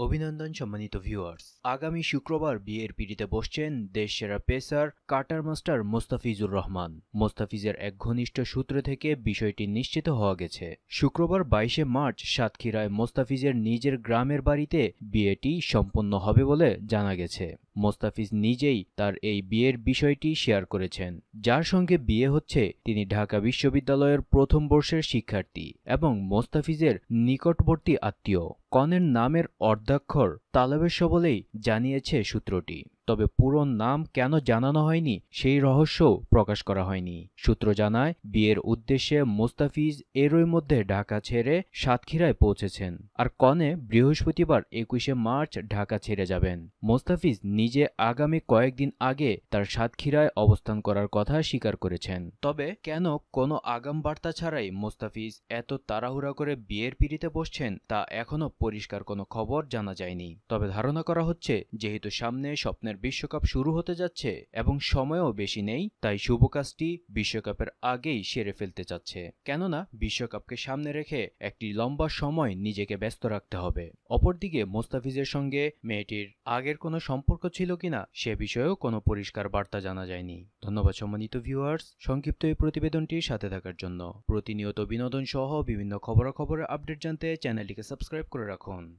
অভিনন্দন সম্মানিত ভিউয়ার্স। আগামী শুক্রবার বিয়ের পিঁড়িতে বসছেন দেশসেরা pacer cutter master Mustafizur Rahman. মোস্তাফিজের এক ঘনিষ্ঠ সূত্র থেকে বিষয়টি নিশ্চিত হওয়া গেছে। শুক্রবার ২২শে মার্চ সাতক্ষীরায় মোস্তাফিজের নিজের গ্রামের বাড়িতে বিয়েটি সম্পন্ন হবে বলে জানা গেছে। মোস্তাফিজ নিজেই তার এই বিয়ের বিষয়টি শেয়ার করেছেন। যার সঙ্গে বিয়ে হচ্ছে তিনি ঢাকা বিশ্ববিদ্যালয়ের প্রথম বর্ষের শিক্ষার্থী এবং মোস্তাফিজের নিকটবর্তী আত্মীয়। কনের নামের অর্ধাক্ষর তালবেশ্য বলেই জানিয়েছে সূত্রটি। তবে পুরো নাম কেন জানানো হয়নি সেই রহস্যও প্রকাশ করা হয়নি। সূত্র জানায়, বিয়ের উদ্দেশ্যে মোস্তাফিজ এরই মধ্যে ঢাকা ছেড়ে সাতক্ষীরায় পৌঁছেছেন। আর কনে বৃহস্পতিবার ২১শে মার্চ ঢাকা ছেড়ে যাবেন। মোস্তাফিজ নিজে আগামী কয়েকদিন আগে তার সাতক্ষীরায় অবস্থান করার কথা স্বীকার করেছেন। তবে কেন কোনো আগাম বার্তা ছাড়াই মোস্তাফিজ এত তাড়াহুড়া করে বিয়ের পিঁড়িতে বসছেন তা এখনও পরিষ্কার কোনো খবর জানা যায়নি। তবে ধারণা করা হচ্ছে, যেহেতু সামনে স্বপ্নের বিশ্বকাপ শুরু হতে যাচ্ছে এবং সময়ও বেশি নেই, তাই শুভ কাজটি বিশ্বকাপের আগেই সেরে ফেলতে চাচ্ছে। কেননা বিশ্বকাপকে সামনে রেখে একটি লম্বা সময় নিজেকে ব্যস্ত রাখতে হবে। অপরদিকে মোস্তাফিজের সঙ্গে মেয়েটির আগের কোনো সম্পর্ক ছিল কিনা সে বিষয়েও কোনো পরিষ্কার বার্তা জানা যায়নি। ধন্যবাদ সম্মানিত ভিউয়ার্স, সংক্ষিপ্ত এই প্রতিবেদনটির সাথে থাকার জন্য। প্রতিনিয়ত বিনোদন সহ বিভিন্ন খবরাখবরের আপডেট জানতে চ্যানেলটিকে সাবস্ক্রাইব করে রাখুন।